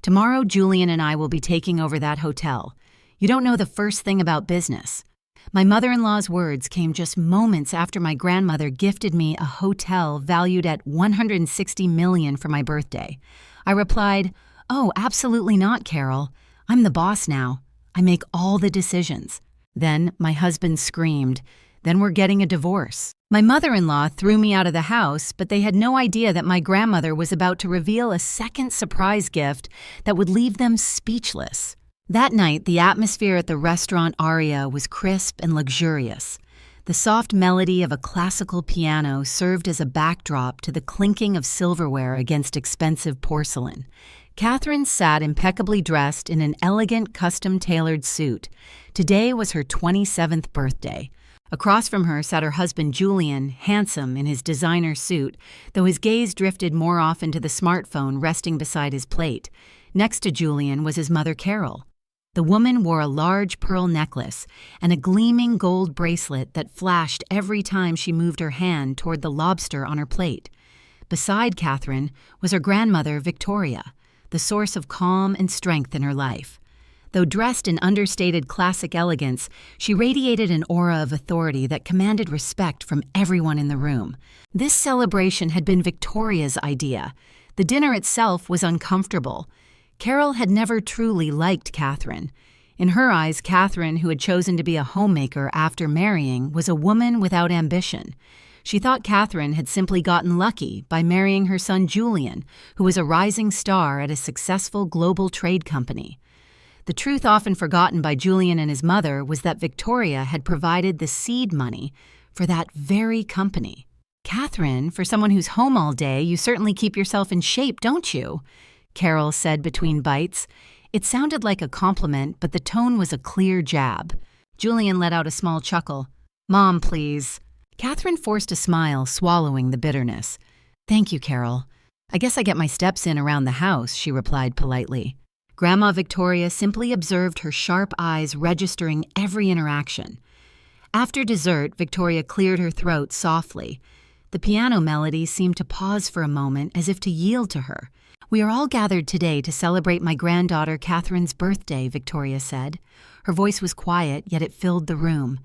Tomorrow, Julian and I will be taking over that hotel. You don't know the first thing about business." My mother-in-law's words came just moments after my grandmother gifted me a hotel valued at $160 million for my birthday. I replied, "Oh, absolutely not, Carol. I'm the boss now. I make all the decisions." Then my husband screamed, "Then we're getting a divorce." My mother-in-law threw me out of the house, but they had no idea that my grandmother was about to reveal a second surprise gift that would leave them speechless. That night, the atmosphere at the restaurant Aria was crisp and luxurious. The soft melody of a classical piano served as a backdrop to the clinking of silverware against expensive porcelain. Katherine sat impeccably dressed in an elegant, custom-tailored suit. Today was her 27th birthday. Across from her sat her husband Julian, handsome in his designer suit, though his gaze drifted more often to the smartphone resting beside his plate. Next to Julian was his mother Carol. The woman wore a large pearl necklace and a gleaming gold bracelet that flashed every time she moved her hand toward the lobster on her plate. Beside Katherine was her grandmother Victoria, the source of calm and strength in her life. Though dressed in understated classic elegance, she radiated an aura of authority that commanded respect from everyone in the room. This celebration had been Victoria's idea. The dinner itself was uncomfortable. Carol had never truly liked Katherine. In her eyes, Katherine, who had chosen to be a homemaker after marrying, was a woman without ambition. She thought Katherine had simply gotten lucky by marrying her son Julian, who was a rising star at a successful global trade company. The truth often forgotten by Julian and his mother was that Victoria had provided the seed money for that very company. "Katherine, for someone who's home all day, you certainly keep yourself in shape, don't you?" Carol said between bites. It sounded like a compliment, but the tone was a clear jab. Julian let out a small chuckle. "Mom, please." Katherine forced a smile, swallowing the bitterness. "Thank you, Carol. I guess I get my steps in around the house," she replied politely. Grandma Victoria simply observed her sharp eyes registering every interaction. After dessert, Victoria cleared her throat softly. The piano melody seemed to pause for a moment as if to yield to her. "We are all gathered today to celebrate my granddaughter Katherine's birthday," Victoria said. Her voice was quiet, yet it filled the room.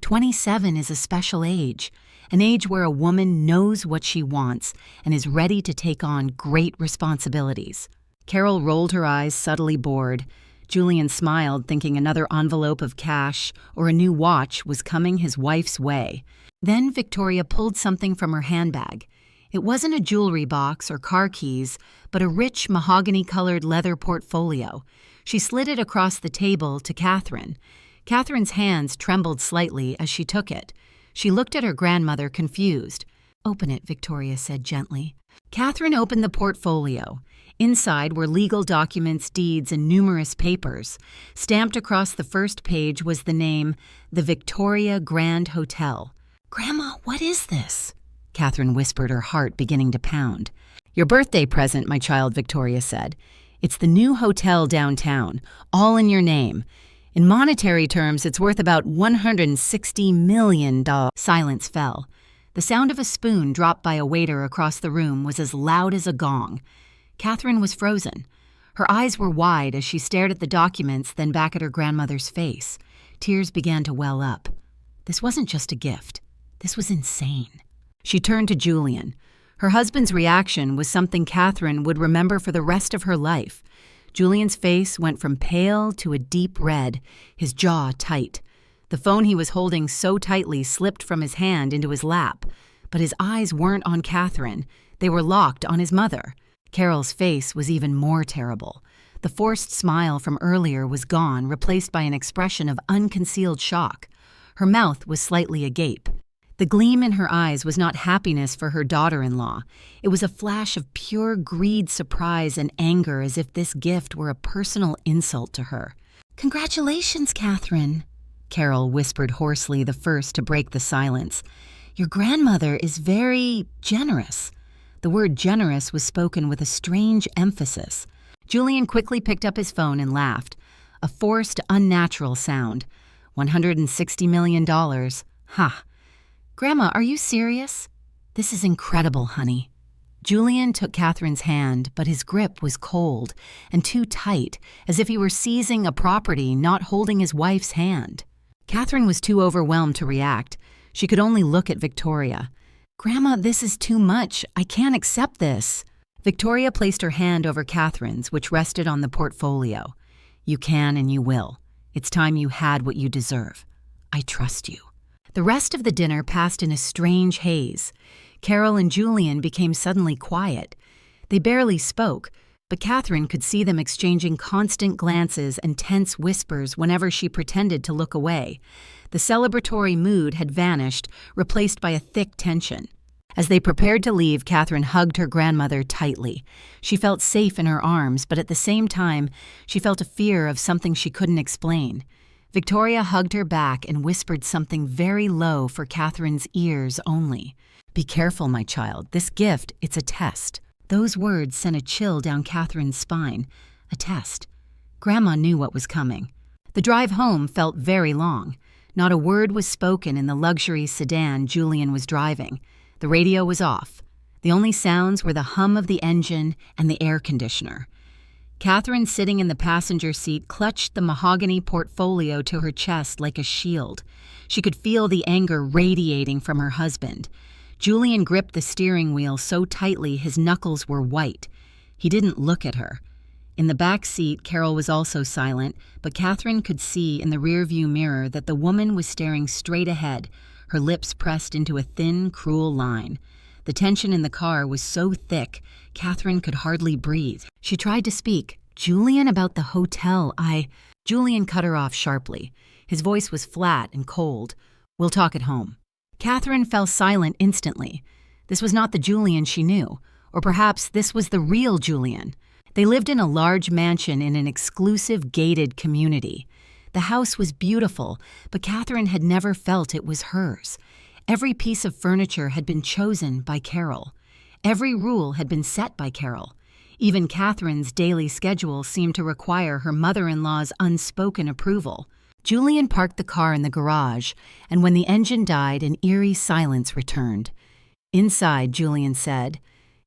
27 is a special age, an age where a woman knows what she wants and is ready to take on great responsibilities. Carol rolled her eyes, subtly bored. Julian smiled, thinking another envelope of cash or a new watch was coming his wife's way. Then Victoria pulled something from her handbag. It wasn't a jewelry box or car keys, but a rich mahogany-colored leather portfolio. She slid it across the table to Katherine. Katherine's hands trembled slightly as she took it. She looked at her grandmother, confused. "Open it," Victoria said gently. Katherine opened the portfolio. Inside were legal documents, deeds, and numerous papers. Stamped across the first page was the name, the Victoria Grand Hotel. "Grandma, what is this?" Katherine whispered, her heart beginning to pound. "Your birthday present, my child," Victoria said. "It's the new hotel downtown, all in your name. In monetary terms, it's worth about $160 million. Silence fell. The sound of a spoon dropped by a waiter across the room was as loud as a gong. Katherine was frozen. Her eyes were wide as she stared at the documents, then back at her grandmother's face. Tears began to well up. This wasn't just a gift. This was insane. She turned to Julian. Her husband's reaction was something Katherine would remember for the rest of her life. Julian's face went from pale to a deep red, his jaw tight. The phone he was holding so tightly slipped from his hand into his lap, but his eyes weren't on Katherine. They were locked on his mother. Carol's face was even more terrible. The forced smile from earlier was gone, replaced by an expression of unconcealed shock. Her mouth was slightly agape. The gleam in her eyes was not happiness for her daughter-in-law. It was a flash of pure greed, surprise, and anger, as if this gift were a personal insult to her. "Congratulations, Katherine," Carol whispered hoarsely, the first to break the silence. "Your grandmother is very generous." The word generous was spoken with a strange emphasis. Julian quickly picked up his phone and laughed. A forced, unnatural sound. $160 million. Ha! "Grandma, are you serious?" "This is incredible, honey." Julian took Catherine's hand, but his grip was cold and too tight, as if he were seizing a property, not holding his wife's hand. Katherine was too overwhelmed to react. She could only look at Victoria. "Grandma, this is too much. I can't accept this." Victoria placed her hand over Catherine's, which rested on the portfolio. "You can and you will. It's time you had what you deserve. I trust you." The rest of the dinner passed in a strange haze. Carol and Julian became suddenly quiet. They barely spoke, but Katherine could see them exchanging constant glances and tense whispers whenever she pretended to look away. The celebratory mood had vanished, replaced by a thick tension. As they prepared to leave, Katherine hugged her grandmother tightly. She felt safe in her arms, but at the same time, she felt a fear of something she couldn't explain. Victoria hugged her back and whispered something very low for Katherine's ears only. "Be careful, my child. This gift, it's a test." Those words sent a chill down Katherine's spine. A test. Grandma knew what was coming. The drive home felt very long. Not a word was spoken in the luxury sedan Julian was driving. The radio was off. The only sounds were the hum of the engine and the air conditioner. Katherine, sitting in the passenger seat, clutched the mahogany portfolio to her chest like a shield. She could feel the anger radiating from her husband. Julian gripped the steering wheel so tightly his knuckles were white. He didn't look at her. In the back seat, Carol was also silent, but Katherine could see in the rearview mirror that the woman was staring straight ahead, her lips pressed into a thin, cruel line. The tension in the car was so thick, Katherine could hardly breathe. She tried to speak. "Julian, about the hotel, Julian cut her off sharply. His voice was flat and cold. "We'll talk at home." Katherine fell silent instantly. This was not the Julian she knew, or perhaps this was the real Julian. They lived in a large mansion in an exclusive gated community. The house was beautiful, but Katherine had never felt it was hers. Every piece of furniture had been chosen by Carol. Every rule had been set by Carol. Even Katherine's daily schedule seemed to require her mother-in-law's unspoken approval. Julian parked the car in the garage, and when the engine died, an eerie silence returned. "Inside," Julian said.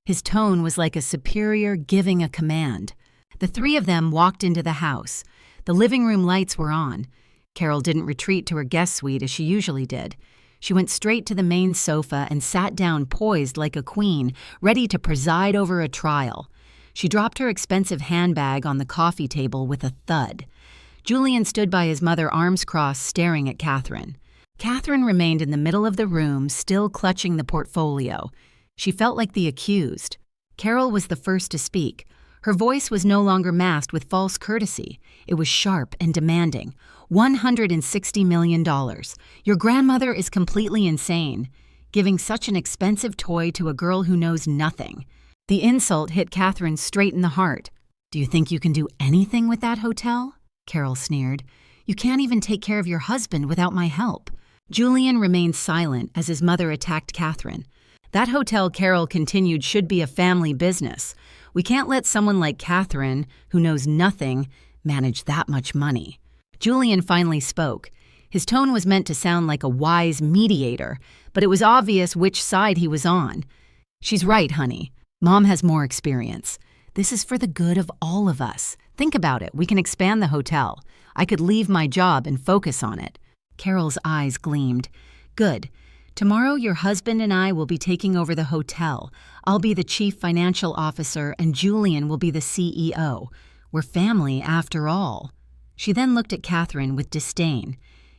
His tone was like a superior giving a command. The three of them walked into the house. The living room lights were on. Carol didn't retreat to her guest suite as she usually did. She went straight to the main sofa and sat down poised like a queen, ready to preside over a trial. She dropped her expensive handbag on the coffee table with a thud. Julian stood by his mother, arms crossed, staring at Katherine. Katherine remained in the middle of the room, still clutching the portfolio. She felt like the accused. Carol was the first to speak. Her voice was no longer masked with false courtesy. It was sharp and demanding. $160 million. Your grandmother is completely insane, giving such an expensive toy to a girl who knows nothing. The insult hit Katherine straight in the heart. "Do you think you can do anything with that hotel?" Carol sneered. "You can't even take care of your husband without my help." Julian remained silent as his mother attacked Katherine. "That hotel," Carol continued, "should be a family business. We can't let someone like Katherine, who knows nothing, manage that much money." Julian finally spoke. His tone was meant to sound like a wise mediator, but it was obvious which side he was on. "She's right, honey. Mom has more experience. This is for the good of all of us. Think about it. We can expand the hotel. I could leave my job and focus on it." Carol's eyes gleamed. "Good. Tomorrow your husband and I will be taking over the hotel. I'll be the chief financial officer and Julian will be the CEO. We're family after all." She then looked at Katherine with disdain.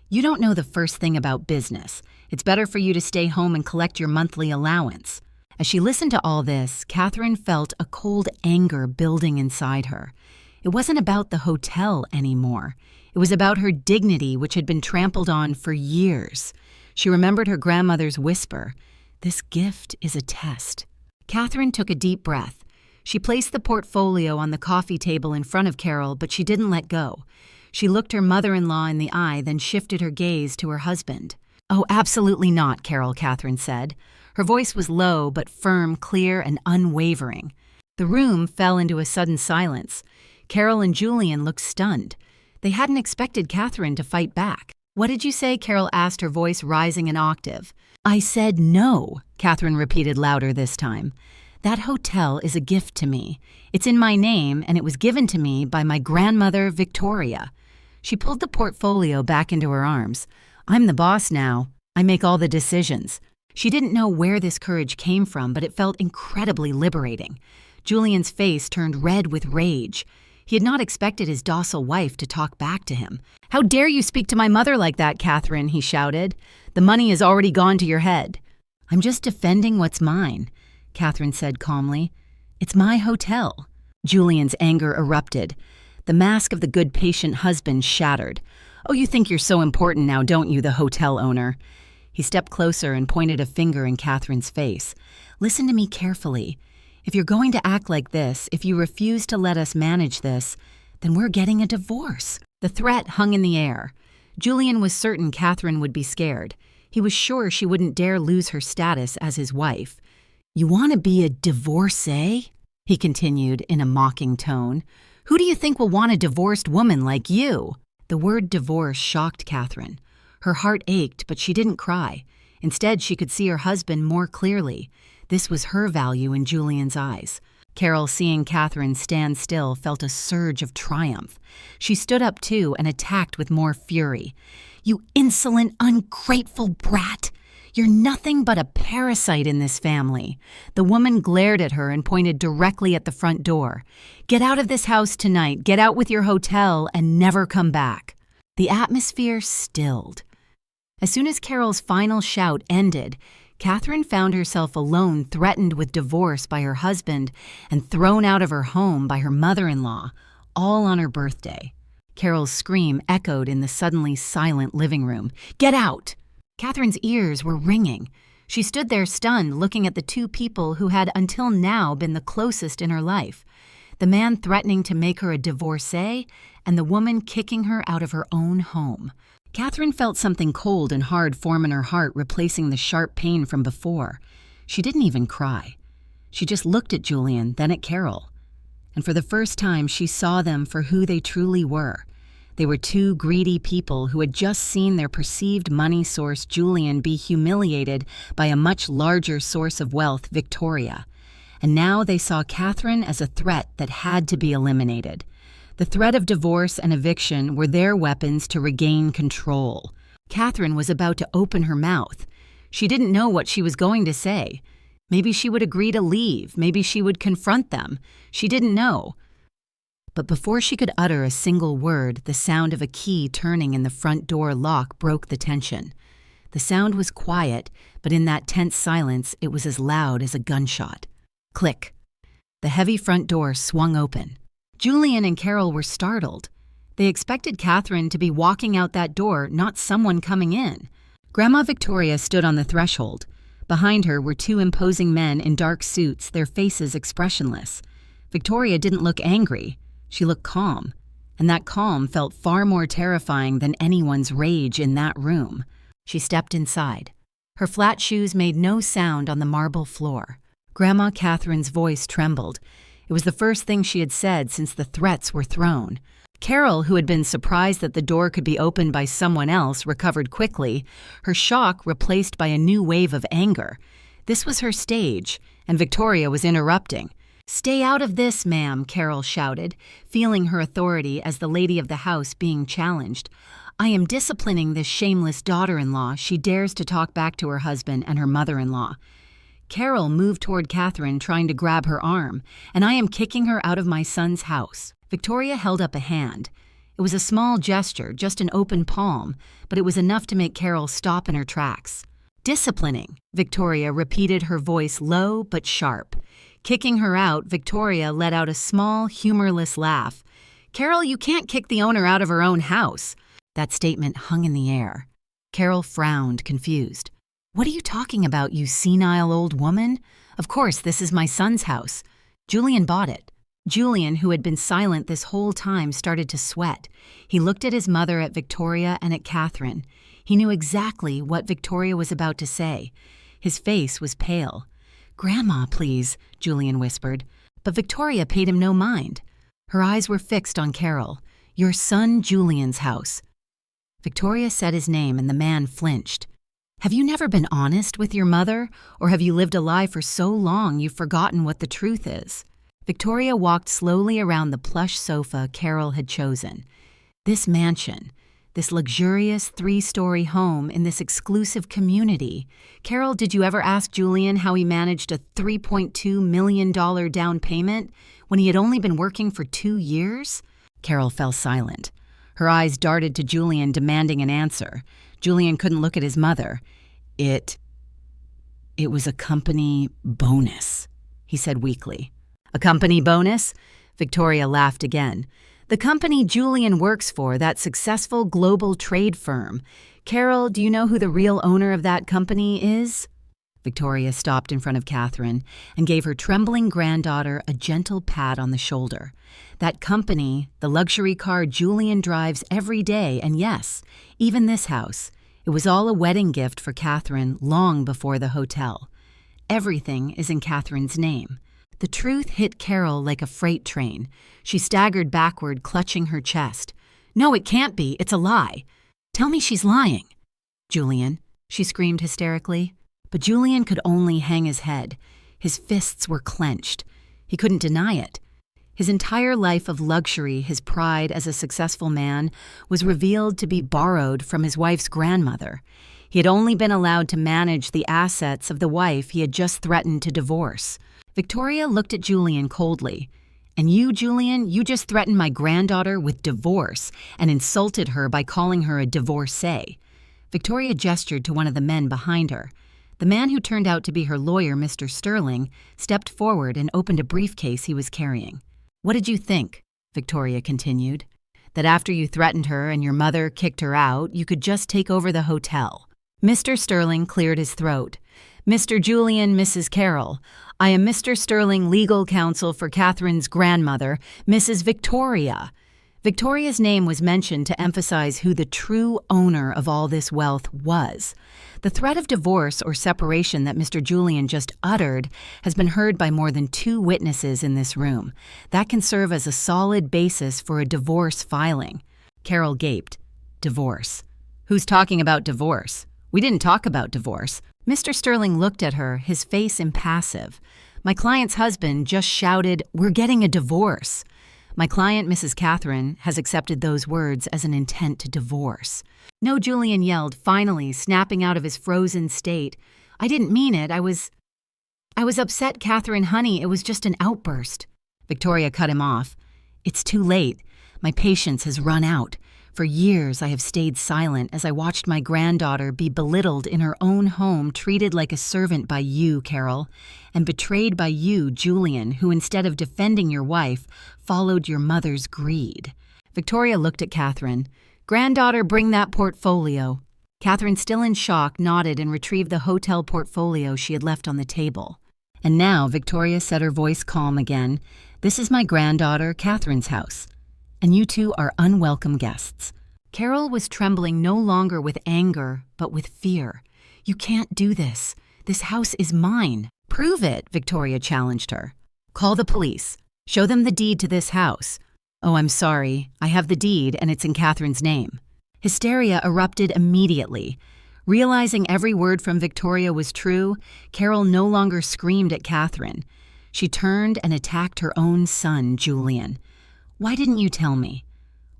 "You don't know the first thing about business. It's better for you to stay home and collect your monthly allowance." As she listened to all this, Katherine felt a cold anger building inside her. It wasn't about the hotel anymore. It was about her dignity, which had been trampled on for years. She remembered her grandmother's whisper, "This gift is a test." Katherine took a deep breath. She placed the portfolio on the coffee table in front of Carol, but she didn't let go. She looked her mother-in-law in the eye, then shifted her gaze to her husband. "Oh, absolutely not, Carol," Katherine said. Her voice was low but firm, clear, and unwavering. The room fell into a sudden silence. Carol and Julian looked stunned. They hadn't expected Katherine to fight back. "What did you say?" Carol asked, her voice rising an octave. "I said no," Katherine repeated louder this time. That hotel is a gift to me. It's in my name, and it was given to me by my grandmother, Victoria. She pulled the portfolio back into her arms. I'm the boss now. I make all the decisions. She didn't know where this courage came from, but it felt incredibly liberating. Julian's face turned red with rage. He had not expected his docile wife to talk back to him. "How dare you speak to my mother like that, Katherine?" he shouted. "The money has already gone to your head." "I'm just defending what's mine," Katherine said calmly. "It's my hotel." Julian's anger erupted. The mask of the good patient husband shattered. "Oh, you think you're so important now, don't you, the hotel owner?" He stepped closer and pointed a finger in Katherine's face. "Listen to me carefully. If you're going to act like this, if you refuse to let us manage this, then we're getting a divorce." The threat hung in the air. Julian was certain Katherine would be scared. He was sure she wouldn't dare lose her status as his wife. "You want to be a divorcee?" he continued in a mocking tone. "Who do you think will want a divorced woman like you?" The word divorce shocked Katherine. Her heart ached, but she didn't cry. Instead, she could see her husband more clearly. This was her value in Julian's eyes. Carol, seeing Katherine stand still, felt a surge of triumph. She stood up too and attacked with more fury. "You insolent, ungrateful brat! You're nothing but a parasite in this family." The woman glared at her and pointed directly at the front door. "Get out of this house tonight, get out with your hotel, and never come back." The atmosphere stilled. As soon as Carol's final shout ended, Katherine found herself alone, threatened with divorce by her husband and thrown out of her home by her mother-in-law, all on her birthday. Carol's scream echoed in the suddenly silent living room. "Get out!" Katherine's ears were ringing. She stood there stunned, looking at the two people who had until now been the closest in her life. The man threatening to make her a divorcee, and the woman kicking her out of her own home. Katherine felt something cold and hard form in her heart, replacing the sharp pain from before. She didn't even cry. She just looked at Julian, then at Carol. And for the first time, she saw them for who they truly were. They were two greedy people who had just seen their perceived money source, Julian, be humiliated by a much larger source of wealth, Victoria. And now they saw Katherine as a threat that had to be eliminated. The threat of divorce and eviction were their weapons to regain control. Katherine was about to open her mouth. She didn't know what she was going to say. Maybe she would agree to leave. Maybe she would confront them. She didn't know. But before she could utter a single word, the sound of a key turning in the front door lock broke the tension. The sound was quiet, but in that tense silence, it was as loud as a gunshot. Click. The heavy front door swung open. Julian and Carol were startled. They expected Katherine to be walking out that door, not someone coming in. Grandma Victoria stood on the threshold. Behind her were two imposing men in dark suits, their faces expressionless. Victoria didn't look angry. She looked calm, and that calm felt far more terrifying than anyone's rage in that room. She stepped inside. Her flat shoes made no sound on the marble floor. Grandma Katherine's voice trembled. It was the first thing she had said since the threats were thrown. Carol, who had been surprised that the door could be opened by someone else, recovered quickly, her shock replaced by a new wave of anger. This was her stage, and Victoria was interrupting. "Stay out of this, ma'am," Carol shouted, feeling her authority as the lady of the house being challenged. "I am disciplining this shameless daughter-in-law. She dares to talk back to her husband and her mother-in-law." Carol moved toward Katherine, trying to grab her arm. "And I am kicking her out of my son's house." Victoria held up a hand. It was a small gesture, just an open palm, but it was enough to make Carol stop in her tracks. "Disciplining," Victoria repeated, her voice low but sharp. Kicking her out, Victoria let out a small, humorless laugh. "Carol, you can't kick the owner out of her own house." That statement hung in the air. Carol frowned, confused. "What are you talking about, you senile old woman? Of course, this is my son's house. Julian bought it." Julian, who had been silent this whole time, started to sweat. He looked at his mother, at Victoria, and at Katherine. He knew exactly what Victoria was about to say. His face was pale. "Grandma, please," Julian whispered. But Victoria paid him no mind. Her eyes were fixed on Carol. "Your son Julian's house." Victoria said his name, and the man flinched. Have you never been honest with your mother, or have you lived a lie for so long you've forgotten what the truth is? Victoria walked slowly around the plush sofa Carol had chosen. This mansion, this luxurious 3-story home in this exclusive community. Carol, did you ever ask Julian how he managed a $3.2 million down payment when he had only been working for 2 years? Carol fell silent. Her eyes darted to Julian, demanding an answer. Julian couldn't look at his mother. It was a company bonus, he said weakly. A company bonus? Victoria laughed again. The company Julian works for, that successful global trade firm. Carol, do you know who the real owner of that company is? Victoria stopped in front of Katherine and gave her trembling granddaughter a gentle pat on the shoulder. That company, the luxury car Julian drives every day, and yes, even this house. It was all a wedding gift for Katherine long before the hotel. Everything is in Katherine's name. The truth hit Carol like a freight train. She staggered backward, clutching her chest. No, it can't be. It's a lie. Tell me she's lying. Julian, she screamed hysterically. But Julian could only hang his head. His fists were clenched. He couldn't deny it. His entire life of luxury, his pride as a successful man, was revealed to be borrowed from his wife's grandmother. He had only been allowed to manage the assets of the wife he had just threatened to divorce. Victoria looked at Julian coldly. And you, Julian, you just threatened my granddaughter with divorce and insulted her by calling her a divorcee. Victoria gestured to one of the men behind her. The man who turned out to be her lawyer, Mr. Sterling, stepped forward and opened a briefcase he was carrying. What did you think? Victoria continued. That after you threatened her and your mother kicked her out, you could just take over the hotel. Mr. Sterling cleared his throat. Mr. Julian, Mrs. Carroll, I am Mr. Sterling, legal counsel for Katherine's grandmother, Mrs. Victoria. Victoria's name was mentioned to emphasize who the true owner of all this wealth was. The threat of divorce or separation that Mr. Julian just uttered has been heard by more than 2 witnesses in this room. That can serve as a solid basis for a divorce filing. Carol gaped. Divorce. Who's talking about divorce? We didn't talk about divorce. Mr. Sterling looked at her, his face impassive. My client's husband just shouted, "We're getting a divorce." My client, Mrs. Katherine, has accepted those words as an intent to divorce. No, Julian yelled, finally, snapping out of his frozen state. I didn't mean it. I was upset, Katherine, honey. It was just an outburst. Victoria cut him off. It's too late. My patience has run out. For years, I have stayed silent as I watched my granddaughter be belittled in her own home, treated like a servant by you, Carol, and betrayed by you, Julian, who instead of defending your wife, followed your mother's greed. Victoria looked at Katherine. Granddaughter, bring that portfolio. Katherine, still in shock, nodded and retrieved the hotel portfolio she had left on the table. And now, Victoria said, her voice calm again, this is my granddaughter, Katherine's house. And you two are unwelcome guests. Carol was trembling no longer with anger, but with fear. You can't do this. This house is mine. Prove it, Victoria challenged her. Call the police. Show them the deed to this house. Oh, I'm sorry. I have the deed, and it's in Katherine's name. Hysteria erupted immediately. Realizing every word from Victoria was true, Carol no longer screamed at Katherine. She turned and attacked her own son, Julian. Why didn't you tell me?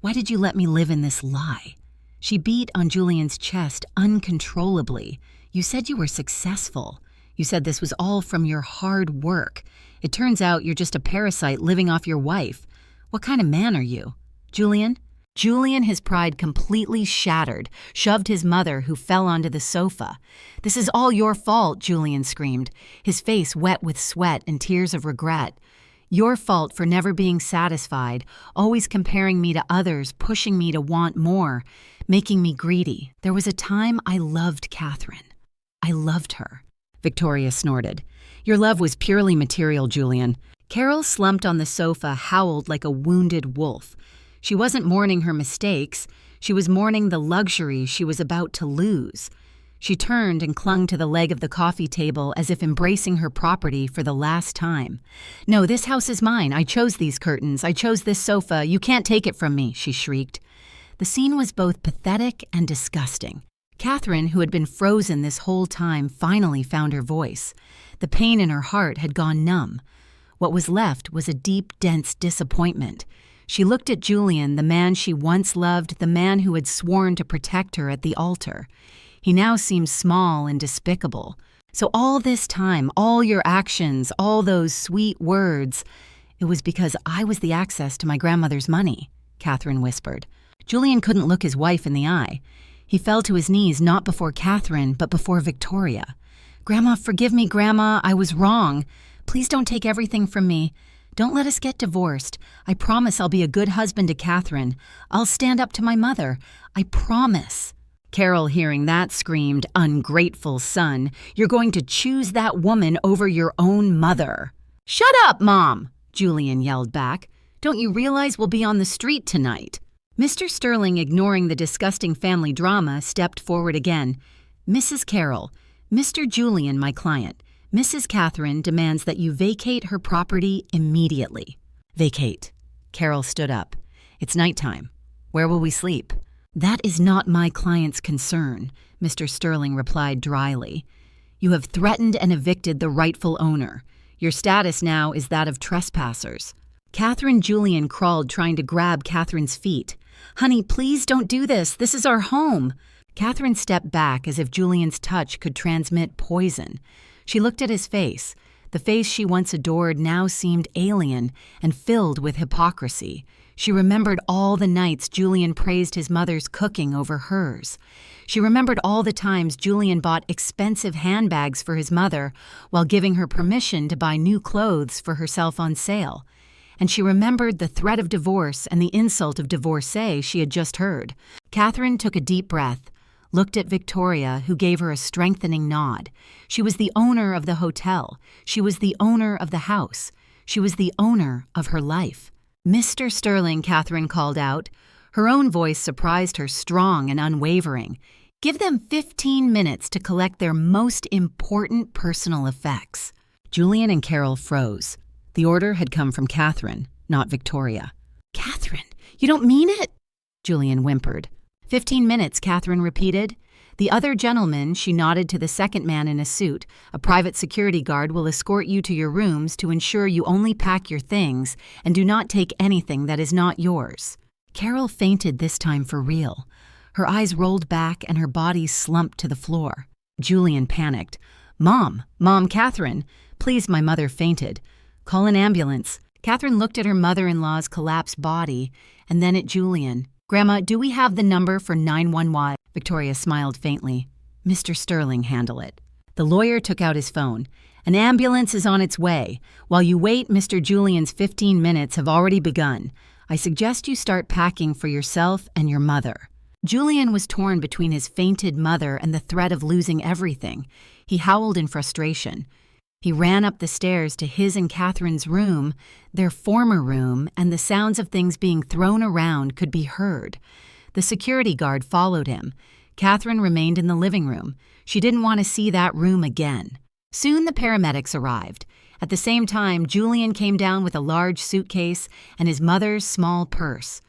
Why did you let me live in this lie? She beat on Julian's chest uncontrollably. You said you were successful. You said this was all from your hard work. It turns out you're just a parasite living off your wife. What kind of man are you? Julian? Julian, his pride completely shattered, shoved his mother, who fell onto the sofa. This is all your fault, Julian screamed, his face wet with sweat and tears of regret. Your fault for never being satisfied, always comparing me to others, pushing me to want more, making me greedy. There was a time I loved Katherine. I loved her. Victoria snorted. Your love was purely material, Julian. Carol, slumped on the sofa, howled like a wounded wolf. She wasn't mourning her mistakes. She was mourning the luxury she was about to lose. She turned and clung to the leg of the coffee table as if embracing her property for the last time. No, this house is mine. I chose these curtains. I chose this sofa. You can't take it from me, she shrieked. The scene was both pathetic and disgusting. Katherine, who had been frozen this whole time, finally found her voice. The pain in her heart had gone numb. What was left was a deep, dense disappointment. She looked at Julian, the man she once loved, the man who had sworn to protect her at the altar. He now seemed small and despicable. So all this time, all your actions, all those sweet words, it was because I was the access to my grandmother's money, Katherine whispered. Julian couldn't look his wife in the eye. He fell to his knees not before Katherine, but before Victoria. "Grandma, forgive me, Grandma, I was wrong. Please don't take everything from me. Don't let us get divorced. I promise I'll be a good husband to Katherine. I'll stand up to my mother. I promise." Carol, hearing that, screamed, "Ungrateful son, you're going to choose that woman over your own mother." "Shut up, Mom!" Julian yelled back. "Don't you realize we'll be on the street tonight?" Mr. Sterling, ignoring the disgusting family drama, stepped forward again. "Mrs. Carroll, Mr. Julian, my client, Mrs. Katherine demands that you vacate her property immediately." "Vacate." Carol stood up. "It's nighttime. Where will we sleep?" "That is not my client's concern," Mr. Sterling replied dryly. "You have threatened and evicted the rightful owner. Your status now is that of trespassers." Katherine Julian crawled, trying to grab Katherine's feet. "Honey, please don't do this. This is our home." Katherine stepped back as if Julian's touch could transmit poison. She looked at his face. The face she once adored now seemed alien and filled with hypocrisy. She remembered all the nights Julian praised his mother's cooking over hers. She remembered all the times Julian bought expensive handbags for his mother while giving her permission to buy new clothes for herself on sale. And she remembered the threat of divorce and the insult of divorcee she had just heard. Katherine took a deep breath, looked at Victoria, who gave her a strengthening nod. She was the owner of the hotel. She was the owner of the house. She was the owner of her life. "Mr. Sterling," Katherine called out. Her own voice surprised her, strong and unwavering. "Give them 15 minutes to collect their most important personal effects." Julian and Carol froze. The order had come from Katherine, not Victoria. "Katherine, you don't mean it?" Julian whimpered. 15 minutes, Katherine repeated. "The other gentleman," she nodded to the second man in a suit, "a private security guard will escort you to your rooms to ensure you only pack your things and do not take anything that is not yours." Carol fainted this time for real. Her eyes rolled back and her body slumped to the floor. Julian panicked. Mom, Katherine, please, my mother fainted. Call an ambulance." Katherine looked at her mother-in-law's collapsed body and then at Julian. "Grandma, do we have the number for 911? Victoria smiled faintly. "Mr. Sterling, handle it." The lawyer took out his phone. "An ambulance is on its way. While you wait, Mr. Julian's 15 minutes have already begun. I suggest you start packing for yourself and your mother." Julian was torn between his fainted mother and the threat of losing everything. He howled in frustration. He ran up the stairs to his and Katherine's room, their former room, and the sounds of things being thrown around could be heard. The security guard followed him. Katherine remained in the living room. She didn't want to see that room again. Soon the paramedics arrived. At the same time, Julian came down with a large suitcase and his mother's small purse.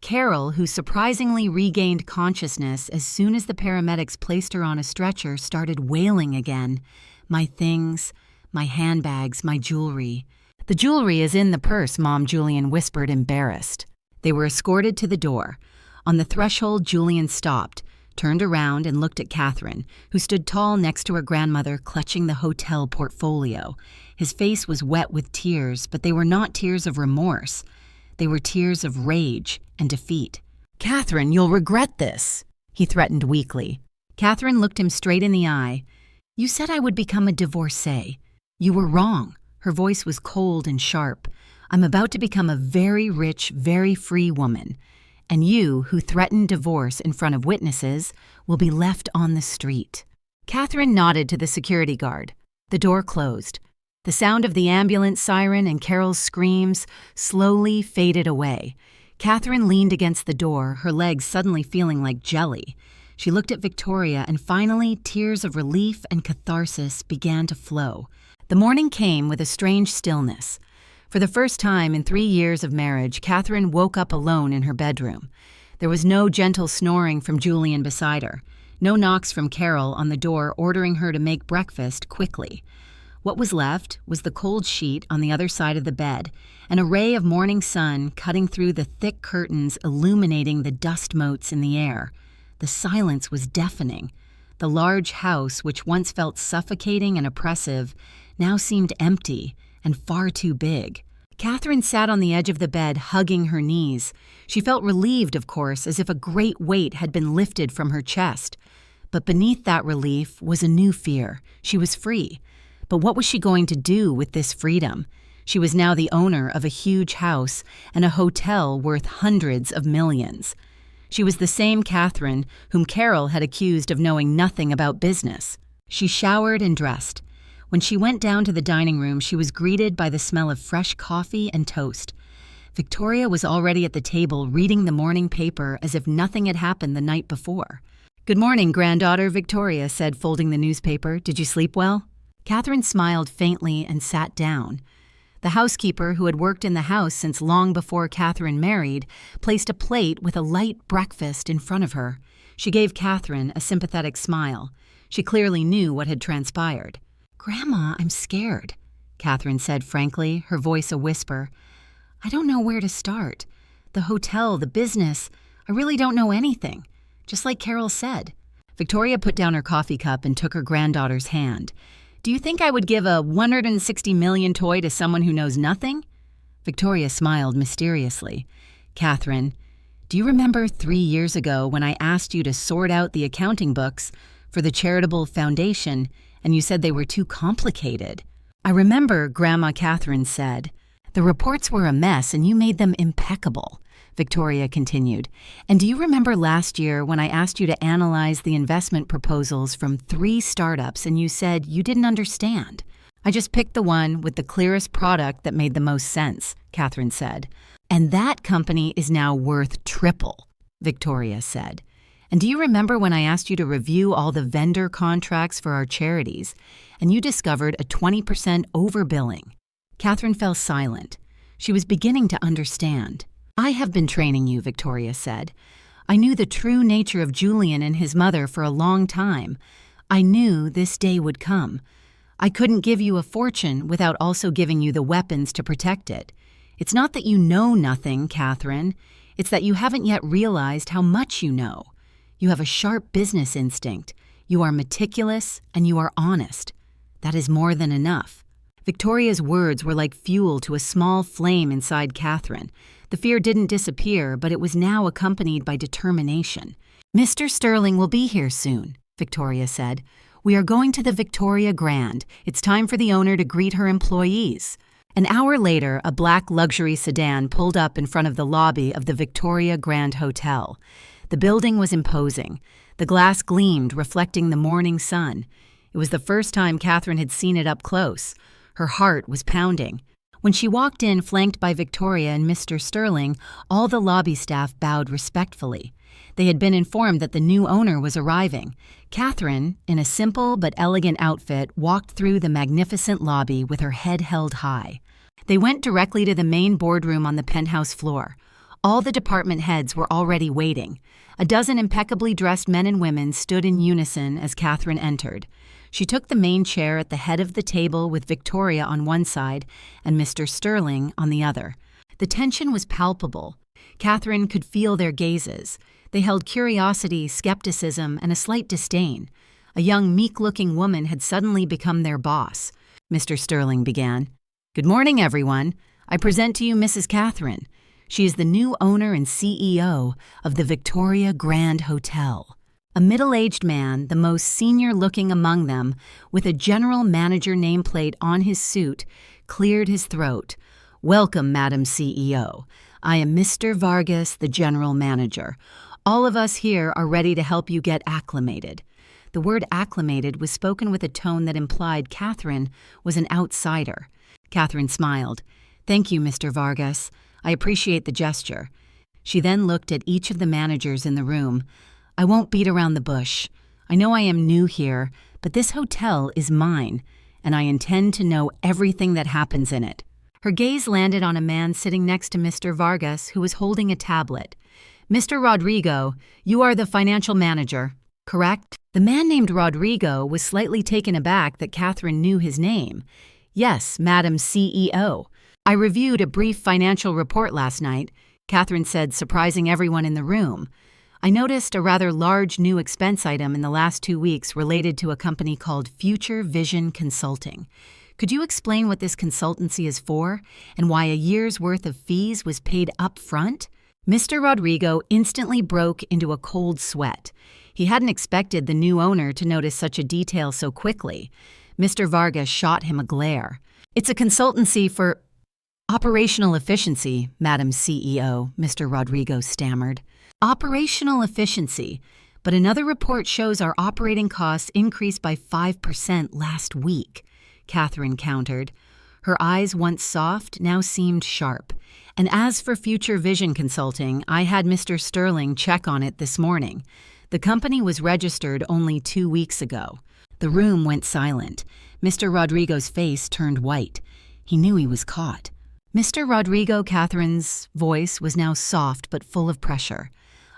Carol, who surprisingly regained consciousness as soon as the paramedics placed her on a stretcher, started wailing again. "My things, my handbags, my jewelry." "The jewelry is in the purse," Mom Julian whispered, embarrassed. They were escorted to the door. On the threshold, Julian stopped, turned around and looked at Katherine, who stood tall next to her grandmother, clutching the hotel portfolio. His face was wet with tears, but they were not tears of remorse. They were tears of rage and defeat. "Katherine, you'll regret this," he threatened weakly. Katherine looked him straight in the eye. "You said I would become a divorcee. You were wrong." Her voice was cold and sharp. "I'm about to become a very rich, very free woman. And you, who threatened divorce in front of witnesses, will be left on the street." Katherine nodded to the security guard. The door closed. The sound of the ambulance siren and Carol's screams slowly faded away. Katherine leaned against the door, her legs suddenly feeling like jelly. She looked at Victoria, and finally, tears of relief and catharsis began to flow. The morning came with a strange stillness. For the first time in 3 years of marriage, Katherine woke up alone in her bedroom. There was no gentle snoring from Julian beside her, No knocks from Carol on the door ordering her to make breakfast quickly. What was left was the cold sheet on the other side of the bed, an ray of morning sun cutting through the thick curtains illuminating the dust motes in the air. The silence was deafening. The large house, which once felt suffocating and oppressive, now seemed empty and far too big. Katherine sat on the edge of the bed, hugging her knees. She felt relieved, of course, as if a great weight had been lifted from her chest. But beneath that relief was a new fear. She was free. But what was she going to do with this freedom? She was now the owner of a huge house and a hotel worth hundreds of millions. She was the same Katherine whom Carol had accused of knowing nothing about business. She showered and dressed. When she went down to the dining room, she was greeted by the smell of fresh coffee and toast. Victoria was already at the table reading the morning paper as if nothing had happened the night before. "Good morning, granddaughter," Victoria said, folding the newspaper. "Did you sleep well?" Katherine smiled faintly and sat down. The housekeeper, who had worked in the house since long before Katherine married, placed a plate with a light breakfast in front of her. She gave Katherine a sympathetic smile. She clearly knew what had transpired. "Grandma, I'm scared," Katherine said frankly, her voice a whisper. "I don't know where to start. The hotel, the business, I really don't know anything. Just like Carol said." Victoria put down her coffee cup and took her granddaughter's hand. "Do you think I would give a $160 million toy to someone who knows nothing?" Victoria smiled mysteriously. "Katherine, do you remember 3 years ago when I asked you to sort out the accounting books for the charitable foundation and you said they were too complicated?" "I remember," Grandma Katherine said. "The reports were a mess and you made them impeccable," Victoria continued. "And do you remember last year when I asked you to analyze the investment proposals from 3 startups and you said you didn't understand? I just picked the one with the clearest product that made the most sense," Katherine said. "And that company is now worth triple," Victoria said. "And do you remember when I asked you to review all the vendor contracts for our charities and you discovered a 20% overbilling?" Katherine fell silent. She was beginning to understand. "I have been training you," Victoria said. "I knew the true nature of Julian and his mother for a long time. I knew this day would come. I couldn't give you a fortune without also giving you the weapons to protect it. It's not that you know nothing, Katherine. It's that you haven't yet realized how much you know. You have a sharp business instinct. You are meticulous and you are honest. That is more than enough." Victoria's words were like fuel to a small flame inside Katherine. The fear didn't disappear, but it was now accompanied by determination. "Mr. Sterling will be here soon," Victoria said. "We are going to the Victoria Grand. It's time for the owner to greet her employees." An hour later, a black luxury sedan pulled up in front of the lobby of the Victoria Grand Hotel. The building was imposing. The glass gleamed, reflecting the morning sun. It was the first time Katherine had seen it up close. Her heart was pounding. When she walked in, flanked by Victoria and Mr. Sterling, all the lobby staff bowed respectfully. They had been informed that the new owner was arriving. Katherine, in a simple but elegant outfit, walked through the magnificent lobby with her head held high. They went directly to the main boardroom on the penthouse floor. All the department heads were already waiting. A dozen impeccably dressed men and women stood in unison as Katherine entered. She took the main chair at the head of the table with Victoria on one side and Mr. Sterling on the other. The tension was palpable. Katherine could feel their gazes. They held curiosity, skepticism, and a slight disdain. A young, meek-looking woman had suddenly become their boss. Mr. Sterling began. "Good morning, everyone. I present to you Mrs. Katherine. She is the new owner and CEO of the Victoria Grand Hotel." A middle-aged man, the most senior-looking among them, with a general manager nameplate on his suit, cleared his throat. "Welcome, Madam CEO. I am Mr. Vargas, the general manager. All of us here are ready to help you get acclimated." The word acclimated was spoken with a tone that implied Katherine was an outsider. Katherine smiled. "Thank you, Mr. Vargas. I appreciate the gesture." She then looked at each of the managers in the room. "I won't beat around the bush. I know I am new here, but this hotel is mine, and I intend to know everything that happens in it." Her gaze landed on a man sitting next to Mr. Vargas, who was holding a tablet. "Mr. Rodrigo, you are the financial manager." correct? The man named Rodrigo was slightly taken aback that Katherine knew his name. Yes, Madam CEO. I reviewed a brief financial report last night, Katherine said, surprising everyone in the room. I noticed a rather large new expense item in the last 2 weeks related to a company called Future Vision Consulting. Could you explain what this consultancy is for and why a year's worth of fees was paid up front? Mr. Rodrigo instantly broke into a cold sweat. He hadn't expected the new owner to notice such a detail so quickly. Mr. Vargas shot him a glare. It's a consultancy for operational efficiency, Madam CEO, Mr. Rodrigo stammered. Operational efficiency, but another report shows our operating costs increased by 5% last week, Katherine countered. Her eyes, once soft, now seemed sharp. And as for Future Vision Consulting, I had Mr. Sterling check on it this morning. The company was registered only 2 weeks ago. The room went silent. Mr. Rodrigo's face turned white. He knew he was caught. Mr. Rodrigo, Katherine's voice was now soft but full of pressure.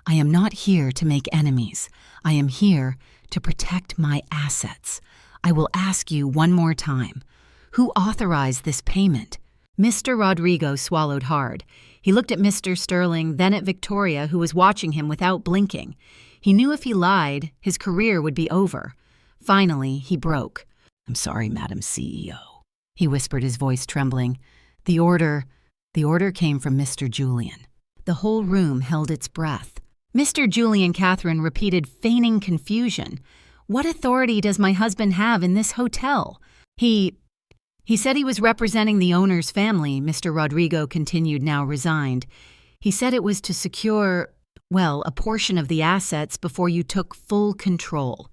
I am not here to make enemies. I am here to protect my assets. I will ask you one more time. Who authorized this payment? Mr. Rodrigo swallowed hard. He looked at Mr. Sterling, then at Victoria, who was watching him without blinking. He knew if he lied, his career would be over. Finally, he broke. I'm sorry, Madam CEO, he whispered, his voice trembling. The order came from Mr. Julian. The whole room held its breath. Mr. Julian, Katherine repeated, feigning confusion. What authority does my husband have in this hotel? He said he was representing the owner's family, Mr. Rodrigo continued, now resigned. He said it was to secure, a portion of the assets before you took full control.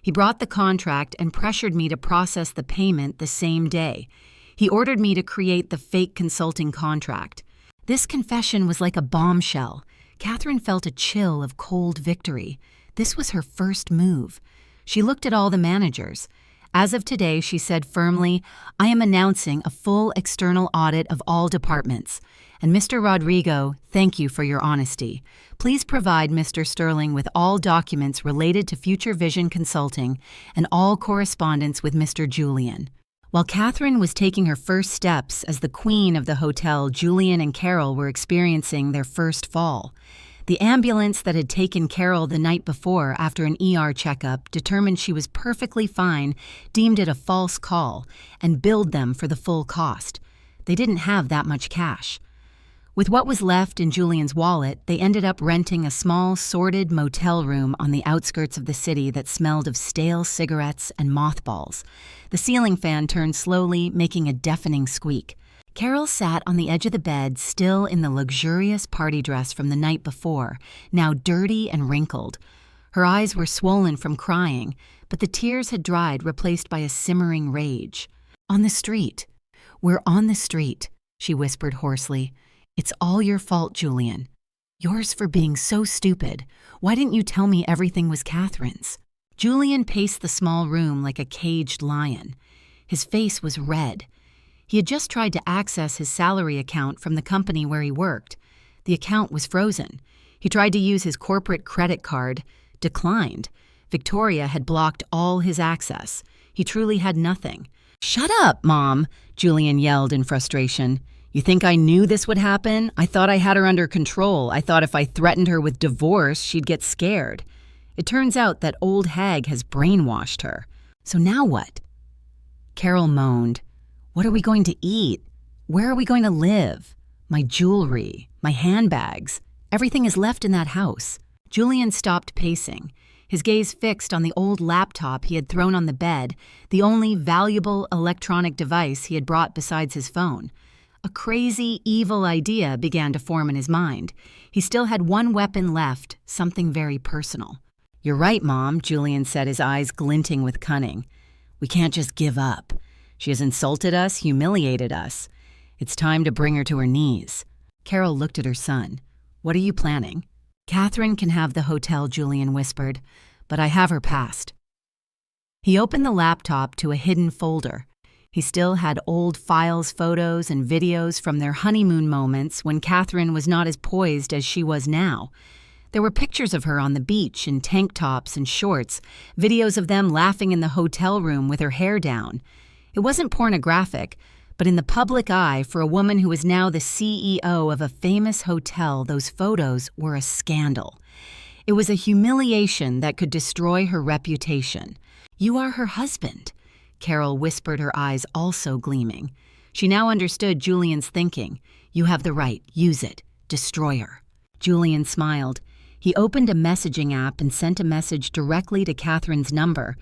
He brought the contract and pressured me to process the payment the same day. He ordered me to create the fake consulting contract. This confession was like a bombshell. Katherine felt a chill of cold victory. This was her first move. She looked at all the managers. As of today, she said firmly, I am announcing a full external audit of all departments. And Mr. Rodrigo, thank you for your honesty. Please provide Mr. Sterling with all documents related to Future Vision Consulting and all correspondence with Mr. Julian. While Katherine was taking her first steps as the queen of the hotel, Julian and Carol were experiencing their first fall. The ambulance that had taken Carol the night before after an ER checkup determined she was perfectly fine, deemed it a false call, and billed them for the full cost. They didn't have that much cash. With what was left in Julian's wallet, they ended up renting a small, sordid motel room on the outskirts of the city that smelled of stale cigarettes and mothballs. The ceiling fan turned slowly, making a deafening squeak. Carol sat on the edge of the bed, still in the luxurious party dress from the night before, now dirty and wrinkled. Her eyes were swollen from crying, but the tears had dried, replaced by a simmering rage. On the street. We're on the street, she whispered hoarsely. It's all your fault, Julian. Yours for being so stupid. Why didn't you tell me everything was Katherine's? Julian paced the small room like a caged lion. His face was red. He had just tried to access his salary account from the company where he worked. The account was frozen. He tried to use his corporate credit card, declined. Victoria had blocked all his access. He truly had nothing. Shut up, Mom, Julian yelled in frustration. You think I knew this would happen? I thought I had her under control. I thought if I threatened her with divorce, she'd get scared. It turns out that old hag has brainwashed her. So now what? Carol moaned. What are we going to eat? Where are we going to live? My jewelry, my handbags, everything is left in that house. Julian stopped pacing, his gaze fixed on the old laptop he had thrown on the bed, the only valuable electronic device he had brought besides his phone. A crazy, evil idea began to form in his mind. He still had one weapon left, something very personal. You're right, Mom, Julian said, his eyes glinting with cunning. We can't just give up. She has insulted us, humiliated us. It's time to bring her to her knees. Carol looked at her son. What are you planning? Katherine can have the hotel, Julian whispered, but I have her past. He opened the laptop to a hidden folder. He still had old files, photos, and videos from their honeymoon moments when Katherine was not as poised as she was now. There were pictures of her on the beach in tank tops and shorts, videos of them laughing in the hotel room with her hair down. It wasn't pornographic, but in the public eye, for a woman who was now the CEO of a famous hotel, those photos were a scandal. It was a humiliation that could destroy her reputation. "You are her husband," Carol whispered, her eyes also gleaming. She now understood Julian's thinking. "You have the right. Use it. Destroy her." Julian smiled. He opened a messaging app and sent a message directly to Catherine's number.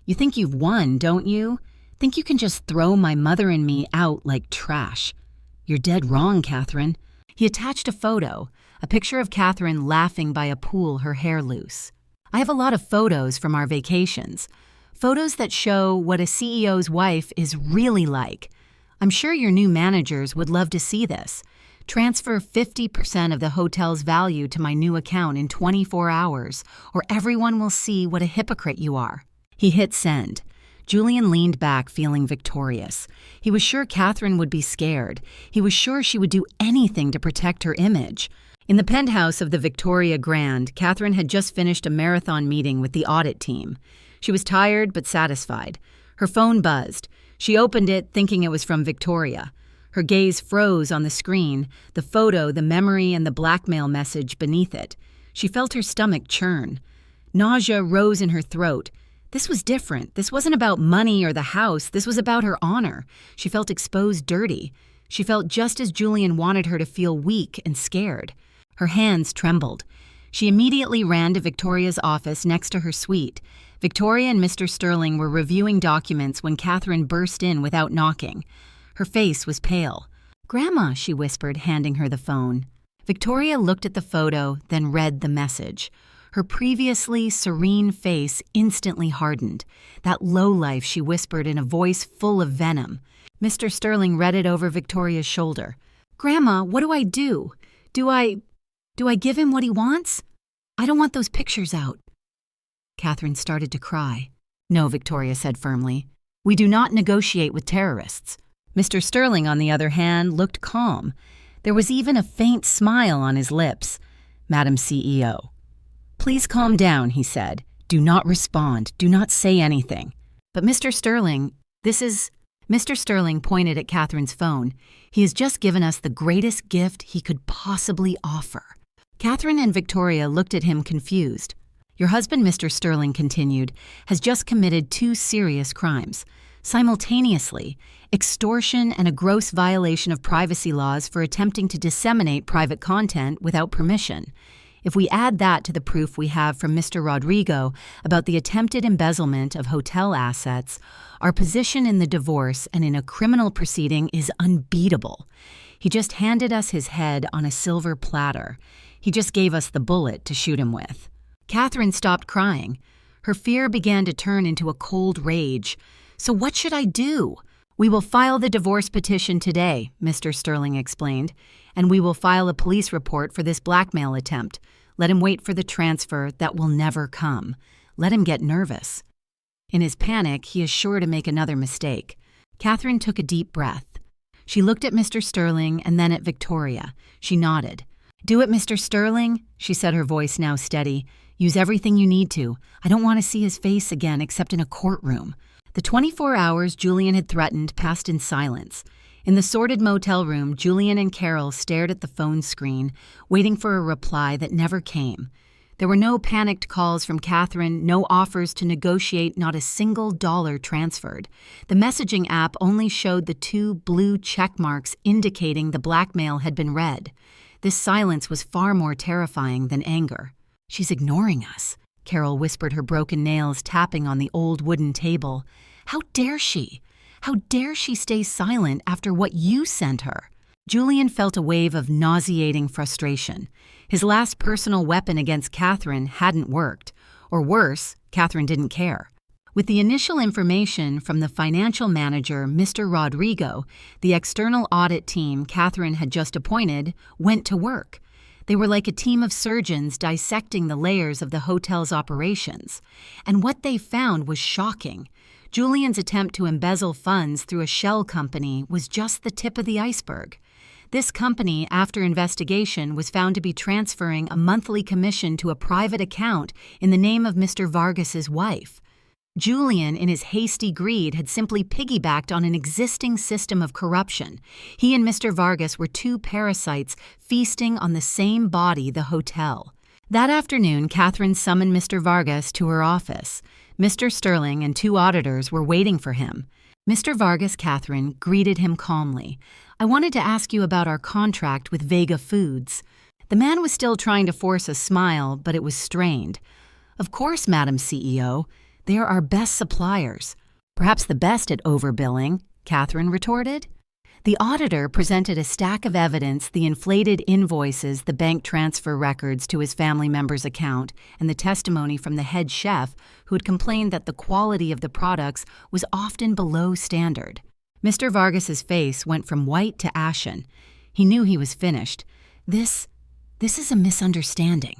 "You think you've won, don't you? Think you can just throw my mother and me out like trash? You're dead wrong, Katherine." He attached a photo, a picture of Katherine laughing by a pool, her hair loose. "I have a lot of photos from our vacations. Photos that show what a CEO's wife is really like. I'm sure your new managers would love to see this. Transfer 50% of the hotel's value to my new account in 24 hours, or everyone will see what a hypocrite you are." He hit send. Julian leaned back, feeling victorious. He was sure Katherine would be scared. He was sure she would do anything to protect her image. In the penthouse of the Victoria Grand, Katherine had just finished a marathon meeting with the audit team. She was tired but satisfied. Her phone buzzed. She opened it, thinking it was from Victoria. Her gaze froze on the screen, the photo, the memory, and the blackmail message beneath it. She felt her stomach churn. Nausea rose in her throat. This was different. This wasn't about money or the house. This was about her honor. She felt exposed dirty. She felt just as Julian wanted her to feel, weak and scared. Her hands trembled. She immediately ran to Victoria's office next to her suite. Victoria and Mr. Sterling were reviewing documents when Katherine burst in without knocking. Her face was pale. "Grandma," she whispered, handing her the phone. Victoria looked at the photo, then read the message. Her previously serene face instantly hardened. "That lowlife," she whispered in a voice full of venom. Mr. Sterling read it over Victoria's shoulder. "Grandma, what do I do? Do I give him what he wants? I don't want those pictures out." Katherine started to cry. "No," Victoria said firmly. "We do not negotiate with terrorists." Mr. Sterling, on the other hand, looked calm. There was even a faint smile on his lips. "Madam CEO." "Please calm down," he said. "Do not respond. Do not say anything." "But Mr. Sterling, Mr. Sterling pointed at Katherine's phone. "He has just given us the greatest gift he could possibly offer." Katherine and Victoria looked at him confused. "Your husband," Mr. Sterling continued, "has just committed 2 serious crimes. Simultaneously, extortion and a gross violation of privacy laws for attempting to disseminate private content without permission. If we add that to the proof we have from Mr. Rodrigo about the attempted embezzlement of hotel assets, our position in the divorce and in a criminal proceeding is unbeatable. He just handed us his head on a silver platter. He just gave us the bullet to shoot him with." Katherine stopped crying. Her fear began to turn into a cold rage. "So what should I do?" "We will file the divorce petition today," Mr. Sterling explained, "and we will file a police report for this blackmail attempt. Let him wait for the transfer that will never come. Let him get nervous. In his panic, he is sure to make another mistake." Katherine took a deep breath. She looked at Mr. Sterling and then at Victoria. She nodded. "Do it, Mr. Sterling," she said, her voice now steady. "Use everything you need to. I don't want to see his face again except in a courtroom." The 24 hours Julian had threatened passed in silence. In the sordid motel room, Julian and Carol stared at the phone screen, waiting for a reply that never came. There were no panicked calls from Katherine, no offers to negotiate, not a single dollar transferred. The messaging app only showed the 2 blue check marks indicating the blackmail had been read. This silence was far more terrifying than anger. "She's ignoring us," Carol whispered, her broken nails tapping on the old wooden table. "How dare she? How dare she stay silent after what you sent her?" Julian felt a wave of nauseating frustration. His last personal weapon against Katherine hadn't worked. Or worse, Katherine didn't care. With the initial information from the financial manager, Mr. Rodrigo, the external audit team Katherine had just appointed went to work. They were like a team of surgeons dissecting the layers of the hotel's operations. And what they found was shocking. Julian's attempt to embezzle funds through a shell company was just the tip of the iceberg. This company, after investigation, was found to be transferring a monthly commission to a private account in the name of Mr. Vargas's wife. Julian, in his hasty greed, had simply piggybacked on an existing system of corruption. He and Mr. Vargas were two parasites feasting on the same body, the hotel. That afternoon, Katherine summoned Mr. Vargas to her office. Mr. Sterling and two auditors were waiting for him. Mr. Vargas, Katherine, greeted him calmly. "I wanted to ask you about our contract with Vega Foods." The man was still trying to force a smile, but it was strained. "Of course, Madam CEO. They are our best suppliers." "Perhaps the best at overbilling," Katherine retorted. The auditor presented a stack of evidence: the inflated invoices, the bank transfer records to his family member's account, and the testimony from the head chef who had complained that the quality of the products was often below standard. Mr. Vargas's face went from white to ashen. He knew he was finished. This is a misunderstanding."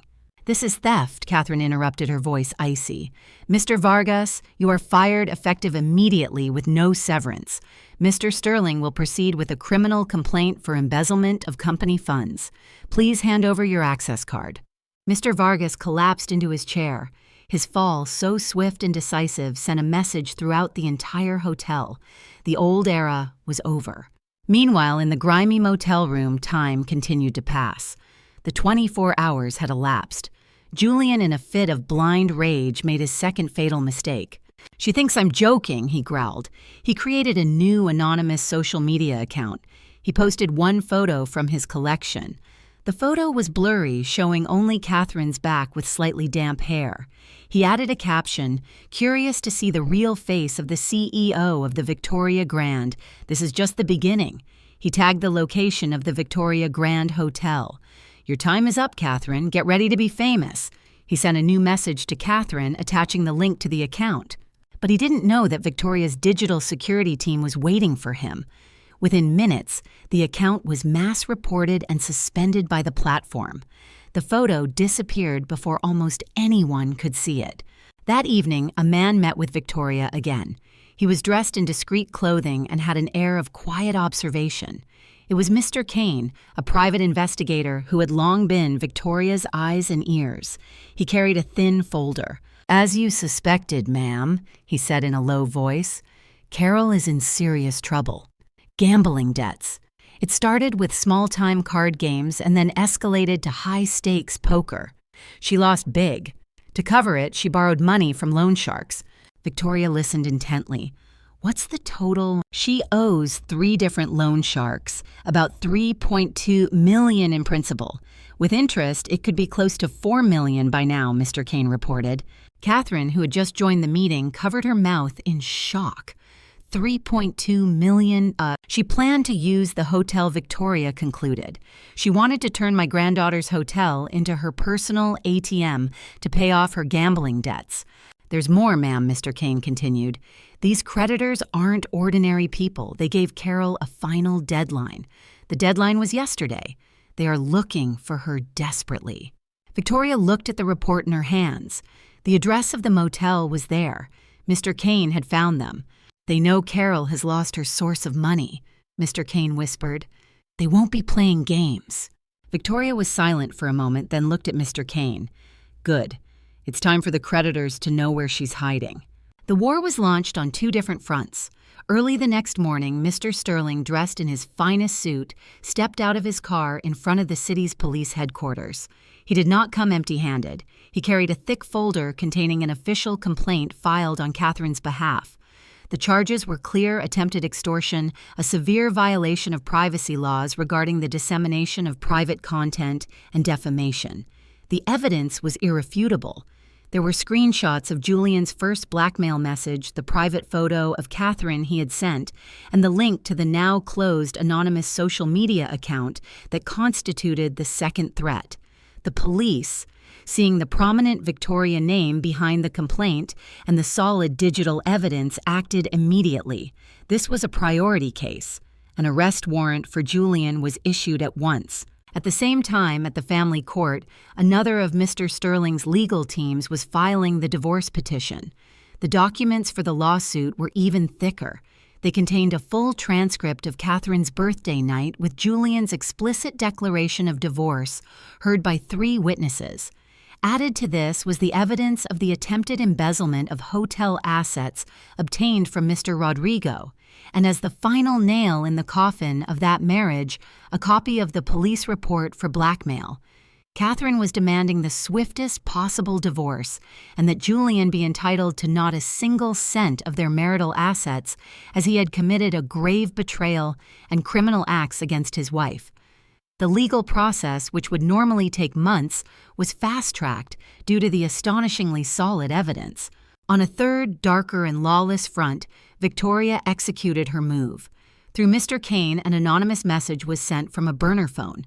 "This is theft," Katherine interrupted, her voice icy. "Mr. Vargas, you are fired effective immediately with no severance. Mr. Sterling will proceed with a criminal complaint for embezzlement of company funds. Please hand over your access card." Mr. Vargas collapsed into his chair. His fall, so swift and decisive, sent a message throughout the entire hotel. The old era was over. Meanwhile, in the grimy motel room, time continued to pass. The 24 hours had elapsed. Julian, in a fit of blind rage, made his second fatal mistake. "She thinks I'm joking," he growled. He created a new anonymous social media account. He posted one photo from his collection. The photo was blurry, showing only Katherine's back with slightly damp hair. He added a caption, "Curious to see the real face of the CEO of the Victoria Grand. This is just the beginning." He tagged the location of the Victoria Grand Hotel. "Your time is up, Katherine. Get ready to be famous." He sent a new message to Katherine, attaching the link to the account. But he didn't know that Victoria's digital security team was waiting for him. Within minutes, the account was mass reported and suspended by the platform. The photo disappeared before almost anyone could see it. That evening, a man met with Victoria again. He was dressed in discreet clothing and had an air of quiet observation. It was Mr. Kane, a private investigator who had long been Victoria's eyes and ears. He carried a thin folder. "As you suspected, ma'am," he said in a low voice, "Carol is in serious trouble. Gambling debts. It started with small-time card games and then escalated to high-stakes poker. She lost big. To cover it, she borrowed money from loan sharks." Victoria listened intently. "What's the total?" "She owes 3 different loan sharks, about $3.2 million in principal. With interest, it could be close to $4 million by now," Mr. Kane reported. Katherine, who had just joined the meeting, covered her mouth in shock. $3.2 million. She planned to use the Hotel Victoria, concluded. "She wanted to turn my granddaughter's hotel into her personal ATM to pay off her gambling debts." "There's more, ma'am," Mr. Kane continued. "These creditors aren't ordinary people. They gave Carol a final deadline. The deadline was yesterday. They are looking for her desperately." Victoria looked at the report in her hands. The address of the motel was there. Mr. Kane had found them. "They know Carol has lost her source of money," Mr. Kane whispered. "They won't be playing games." Victoria was silent for a moment, then looked at Mr. Kane. "Good. It's time for the creditors to know where she's hiding." The war was launched on 2 different fronts. Early the next morning, Mr. Sterling, dressed in his finest suit, stepped out of his car in front of the city's police headquarters. He did not come empty-handed. He carried a thick folder containing an official complaint filed on Katherine's behalf. The charges were clear attempted extortion, a severe violation of privacy laws regarding the dissemination of private content, and defamation. The evidence was irrefutable. There were screenshots of Julian's first blackmail message, the private photo of Katherine he had sent, and the link to the now-closed anonymous social media account that constituted the second threat. The police, seeing the prominent Victoria name behind the complaint and the solid digital evidence, acted immediately. This was a priority case. An arrest warrant for Julian was issued at once. At the same time, at the family court, another of Mr. Sterling's legal teams was filing the divorce petition. The documents for the lawsuit were even thicker. They contained a full transcript of Katherine's birthday night with Julian's explicit declaration of divorce, heard by 3 witnesses. Added to this was the evidence of the attempted embezzlement of hotel assets obtained from Mr. Rodrigo, and as the final nail in the coffin of that marriage, a copy of the police report for blackmail. Katherine was demanding the swiftest possible divorce and that Julian be entitled to not a single cent of their marital assets, as he had committed a grave betrayal and criminal acts against his wife. The legal process, which would normally take months, was fast-tracked due to the astonishingly solid evidence. On a third, darker and lawless front, Victoria executed her move. Through Mr. Kane, an anonymous message was sent from a burner phone.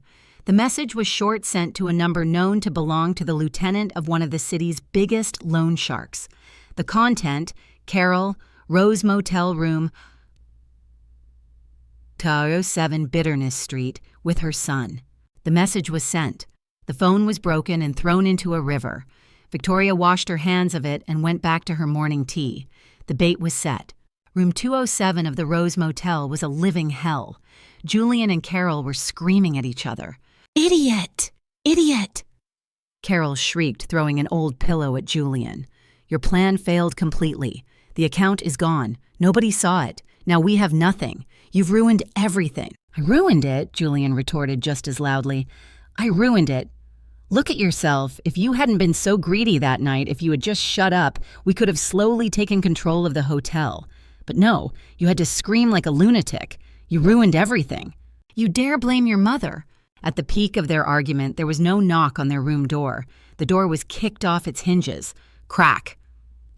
The message was short sent to a number known to belong to the lieutenant of one of the city's biggest loan sharks. The content, Carol, Rose Motel Room, 207 Bitterness Street, with her son. The message was sent. The phone was broken and thrown into a river. Victoria washed her hands of it and went back to her morning tea. The bait was set. Room 207 of the Rose Motel was a living hell. Julian and Carol were screaming at each other. "Idiot! Idiot!" Carol shrieked, throwing an old pillow at Julian. "Your plan failed completely. The account is gone. Nobody saw it. Now we have nothing. You've ruined everything." "I ruined it," Julian retorted just as loudly. "I ruined it. Look at yourself. If you hadn't been so greedy that night, if you had just shut up, we could have slowly taken control of the hotel. But no, you had to scream like a lunatic. You ruined everything." "You dare blame your mother?" At the peak of their argument, there was no knock on their room door. The door was kicked off its hinges. Crack.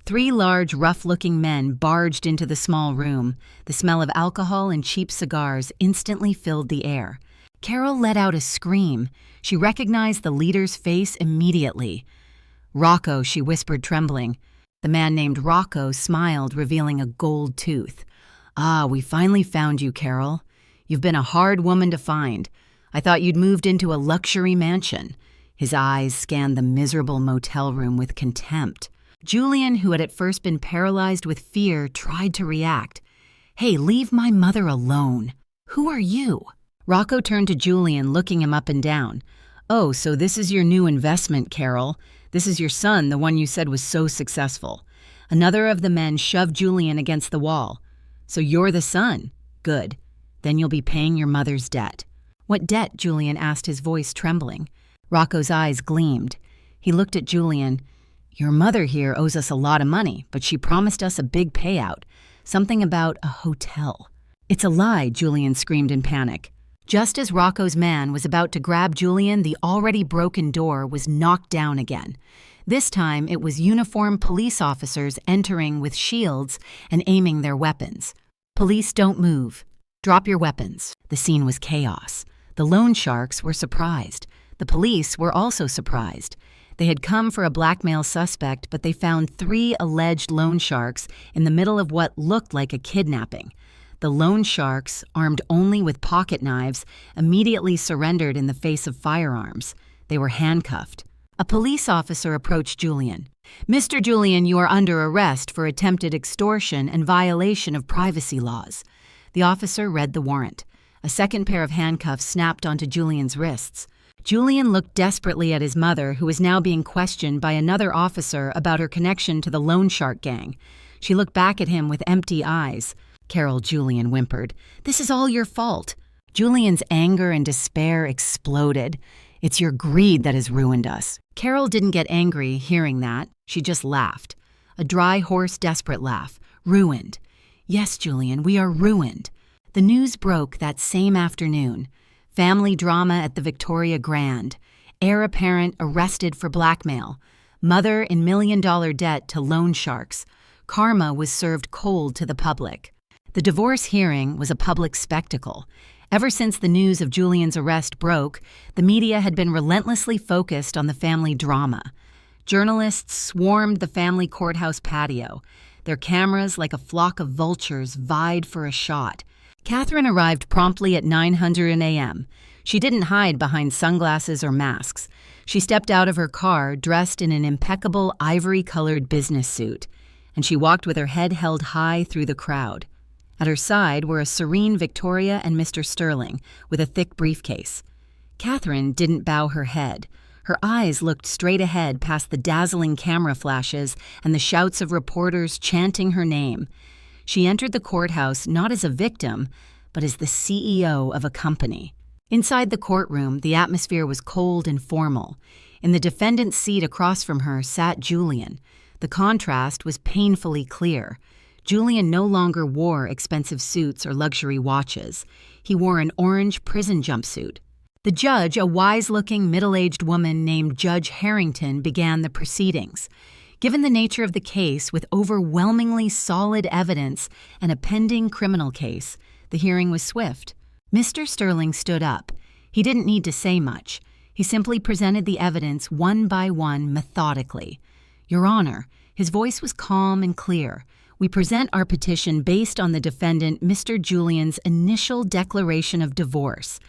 3 large, rough-looking men barged into the small room. The smell of alcohol and cheap cigars instantly filled the air. Carol let out a scream. She recognized the leader's face immediately. "Rocco," she whispered, trembling. The man named Rocco smiled, revealing a gold tooth. "Ah, we finally found you, Carol. You've been a hard woman to find. I thought you'd moved into a luxury mansion." His eyes scanned the miserable motel room with contempt. Julian, who had at first been paralyzed with fear, tried to react. "Hey, leave my mother alone. Who are you?" Rocco turned to Julian, looking him up and down. "Oh, so this is your new investment, Carol. This is your son, the one you said was so successful." Another of the men shoved Julian against the wall. "So you're the son? Good. Then you'll be paying your mother's debt." "What debt?" Julian asked, his voice trembling. Rocco's eyes gleamed. He looked at Julian. "Your mother here owes us a lot of money, but she promised us a big payout. Something about a hotel." "It's a lie," Julian screamed in panic. Just as Rocco's man was about to grab Julian, the already broken door was knocked down again. This time, it was uniformed police officers entering with shields and aiming their weapons. "Police, don't move. Drop your weapons." The scene was chaos. The loan sharks were surprised. The police were also surprised. They had come for a blackmail suspect, but they found 3 alleged loan sharks in the middle of what looked like a kidnapping. The loan sharks, armed only with pocket knives, immediately surrendered in the face of firearms. They were handcuffed. A police officer approached Julian. "Mr. Julian, you are under arrest for attempted extortion and violation of privacy laws." The officer read the warrant. A second pair of handcuffs snapped onto Julian's wrists. Julian looked desperately at his mother, who was now being questioned by another officer about her connection to the loan shark gang. She looked back at him with empty eyes. "Carol," Julian whimpered, "this is all your fault." Julian's anger and despair exploded. "It's your greed that has ruined us." Carol didn't get angry hearing that. She just laughed. A dry, hoarse, desperate laugh. "Ruined. Yes, Julian, we are ruined." The news broke that same afternoon. Family drama at the Victoria Grand. Heir apparent arrested for blackmail. Mother in million-dollar debt to loan sharks. Karma was served cold to the public. The divorce hearing was a public spectacle. Ever since the news of Julian's arrest broke, the media had been relentlessly focused on the family drama. Journalists swarmed the family courthouse patio. Their cameras, like a flock of vultures, vied for a shot. Katherine arrived promptly at 9:00 a.m. She didn't hide behind sunglasses or masks. She stepped out of her car dressed in an impeccable ivory-colored business suit, and she walked with her head held high through the crowd. At her side were a serene Victoria and Mr. Sterling, with a thick briefcase. Katherine didn't bow her head. Her eyes looked straight ahead past the dazzling camera flashes and the shouts of reporters chanting her name. She entered the courthouse not as a victim, but as the CEO of a company. Inside the courtroom, the atmosphere was cold and formal. In the defendant's seat across from her sat Julian. The contrast was painfully clear. Julian no longer wore expensive suits or luxury watches. He wore an orange prison jumpsuit. The judge, a wise-looking, middle-aged woman named Judge Harrington, began the proceedings. Given the nature of the case, with overwhelmingly solid evidence and a pending criminal case, the hearing was swift. Mr. Sterling stood up. He didn't need to say much. He simply presented the evidence one by one methodically. Your Honor, his voice was calm and clear. We present our petition based on the defendant, Mr. Julian's initial declaration of divorce.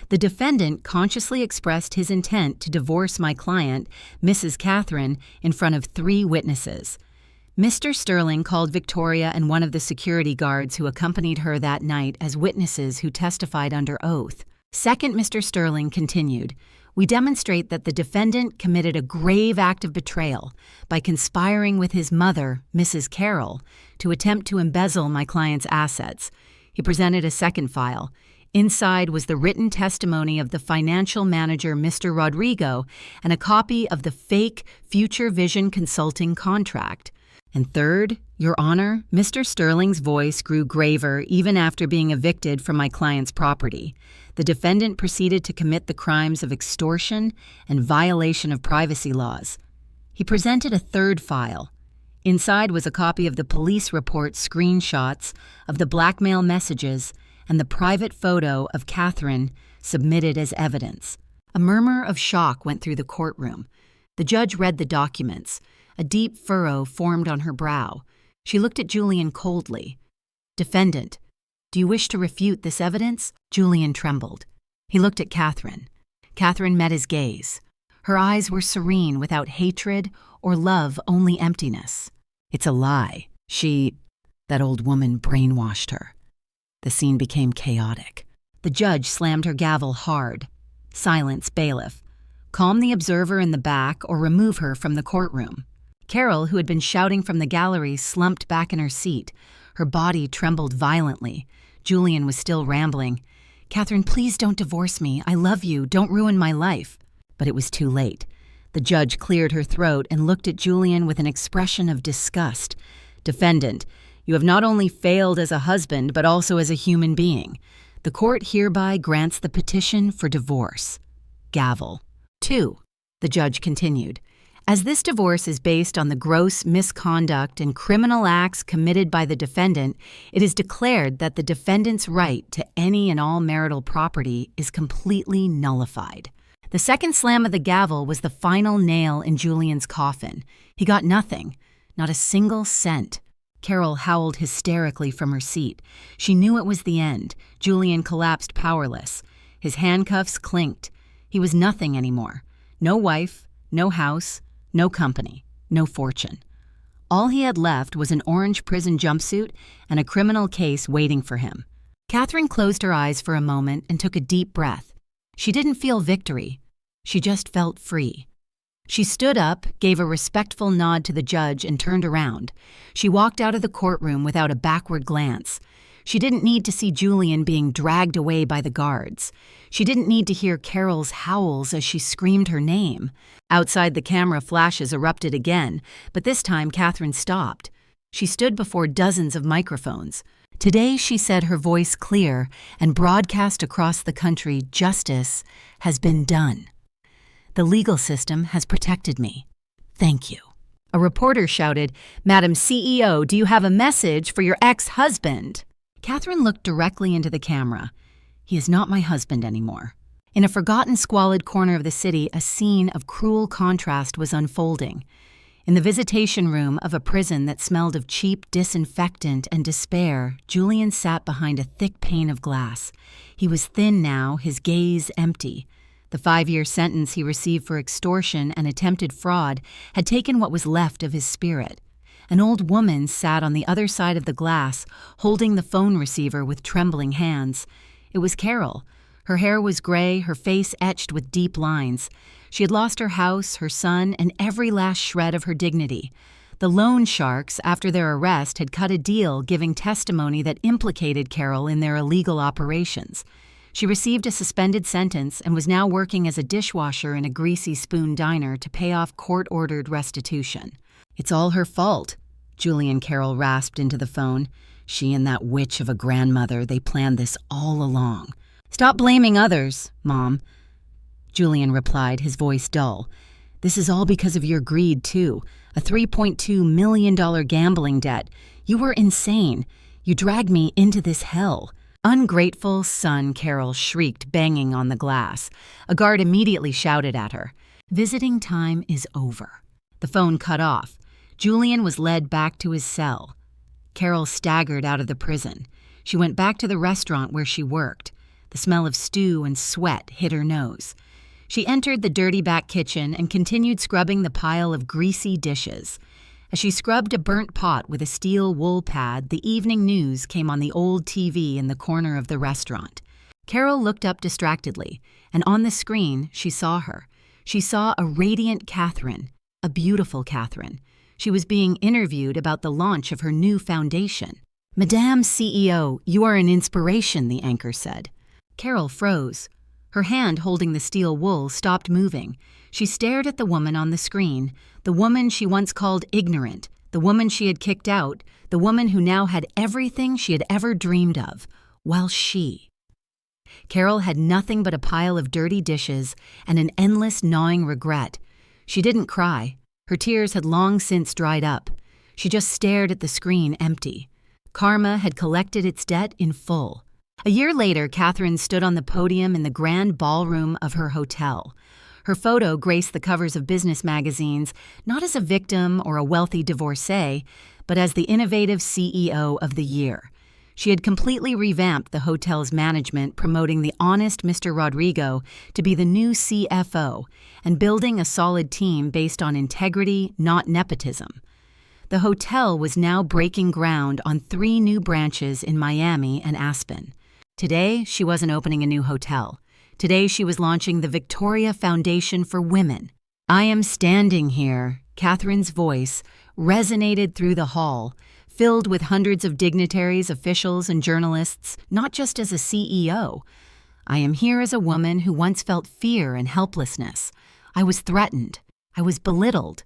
The defendant consciously expressed his intent to divorce my client, Mrs. Katherine, in front of 3 witnesses. Mr. Sterling called Victoria and one of the security guards who accompanied her that night as witnesses who testified under oath. Second, Mr. Sterling continued, we demonstrate that the defendant committed a grave act of betrayal by conspiring with his mother, Mrs. Carroll, to attempt to embezzle my client's assets. He presented a second file. Inside was the written testimony of the financial manager, Mr. Rodrigo, and a copy of the fake Future Vision Consulting contract. And third, Your Honor, Mr. Sterling's voice grew graver even after being evicted from my client's property. The defendant proceeded to commit the crimes of extortion and violation of privacy laws. He presented a third file. Inside was a copy of the police report screenshots of the blackmail messages and the private photo of Katherine submitted as evidence. A murmur of shock went through the courtroom. The judge read the documents. A deep furrow formed on her brow. She looked at Julian coldly. Defendant, do you wish to refute this evidence? Julian trembled. He looked at Katherine. Katherine met his gaze. Her eyes were serene, without hatred or love, only emptiness. It's a lie. That old woman brainwashed her. The scene became chaotic. The judge slammed her gavel hard. Silence, bailiff. Calm the observer in the back or remove her from the courtroom. Carol, who had been shouting from the gallery, slumped back in her seat. Her body trembled violently. Julian was still rambling. Katherine, please don't divorce me. I love you. Don't ruin my life. But it was too late. The judge cleared her throat and looked at Julian with an expression of disgust. Defendant, you have not only failed as a husband, but also as a human being. The court hereby grants the petition for divorce. Gavel. 2. The judge continued. As this divorce is based on the gross misconduct and criminal acts committed by the defendant, it is declared that the defendant's right to any and all marital property is completely nullified. The second slam of the gavel was the final nail in Julian's coffin. He got nothing, not a single cent. Carol howled hysterically from her seat. She knew it was the end. Julian collapsed powerless. His handcuffs clinked. He was nothing anymore. No wife, no house, no company, no fortune. All he had left was an orange prison jumpsuit and a criminal case waiting for him. Katherine closed her eyes for a moment and took a deep breath. She didn't feel victory. She just felt free. She stood up, gave a respectful nod to the judge, and turned around. She walked out of the courtroom without a backward glance. She didn't need to see Julian being dragged away by the guards. She didn't need to hear Carol's howls as she screamed her name. Outside, the camera flashes erupted again, but this time Katherine stopped. She stood before dozens of microphones. Today, she said, her voice clear and broadcast across the country, justice has been done. The legal system has protected me. Thank you. A reporter shouted, Madam CEO, do you have a message for your ex-husband? Katherine looked directly into the camera. He is not my husband anymore. In a forgotten, squalid corner of the city, a scene of cruel contrast was unfolding. In the visitation room of a prison that smelled of cheap disinfectant and despair, Julian sat behind a thick pane of glass. He was thin now, his gaze empty. The 5-year sentence he received for extortion and attempted fraud had taken what was left of his spirit. An old woman sat on the other side of the glass, holding the phone receiver with trembling hands. It was Carol. Her hair was gray, her face etched with deep lines. She had lost her house, her son, and every last shred of her dignity. The loan sharks, after their arrest, had cut a deal giving testimony that implicated Carol in their illegal operations. She received a suspended sentence and was now working as a dishwasher in a Greasy Spoon diner to pay off court-ordered restitution. "It's all her fault," Julie and Carol rasped into the phone. "She and that witch of a grandmother, they planned this all along." "Stop blaming others, Mom," Julian replied, his voice dull. "This is all because of your greed, too. A $3.2 million gambling debt. You were insane. You dragged me into this hell." "Ungrateful son," Carol shrieked, banging on the glass. A guard immediately shouted at her. "Visiting time is over." The phone cut off. Julian was led back to his cell. Carol staggered out of the prison. She went back to the restaurant where she worked. The smell of stew and sweat hit her nose. She entered the dirty back kitchen and continued scrubbing the pile of greasy dishes. As she scrubbed a burnt pot with a steel wool pad, the evening news came on the old TV in the corner of the restaurant. Carol looked up distractedly, and on the screen she saw her. She saw a radiant Katherine, a beautiful Katherine. She was being interviewed about the launch of her new foundation. "Madame CEO, you are an inspiration," the anchor said. Carol froze. Her hand holding the steel wool stopped moving. She stared at the woman on the screen, the woman she once called ignorant, the woman she had kicked out, the woman who now had everything she had ever dreamed of, while Carol had nothing but a pile of dirty dishes and an endless gnawing regret. She didn't cry. Her tears had long since dried up. She just stared at the screen empty. Karma had collected its debt in full. A year later, Katherine stood on the podium in the grand ballroom of her hotel. Her photo graced the covers of business magazines, not as a victim or a wealthy divorcee, but as the innovative CEO of the year. She had completely revamped the hotel's management, promoting the honest Mr. Rodrigo to be the new CFO and building a solid team based on integrity, not nepotism. The hotel was now breaking ground on 3 new branches in Miami and Aspen. Today, she wasn't opening a new hotel. Today, she was launching the Victoria Foundation for Women. "I am standing here," Katherine's voice resonated through the hall, filled with hundreds of dignitaries, officials, and journalists, not just as a CEO. "I am here as a woman who once felt fear and helplessness. I was threatened. I was belittled.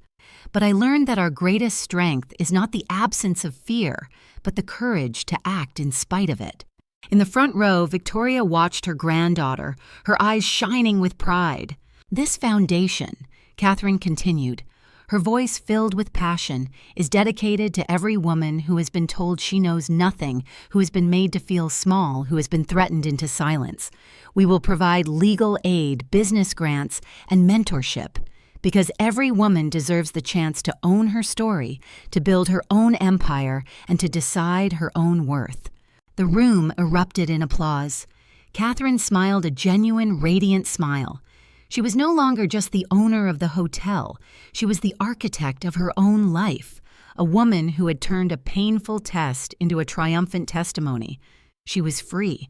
But I learned that our greatest strength is not the absence of fear, but the courage to act in spite of it." In the front row, Victoria watched her granddaughter, her eyes shining with pride. "This foundation," Katherine continued, her voice filled with passion, "is dedicated to every woman who has been told she knows nothing, who has been made to feel small, who has been threatened into silence. We will provide legal aid, business grants, and mentorship, because every woman deserves the chance to own her story, to build her own empire, and to decide her own worth." The room erupted in applause. Katherine smiled a genuine, radiant smile. She was no longer just the owner of the hotel. She was the architect of her own life, a woman who had turned a painful test into a triumphant testimony. She was free.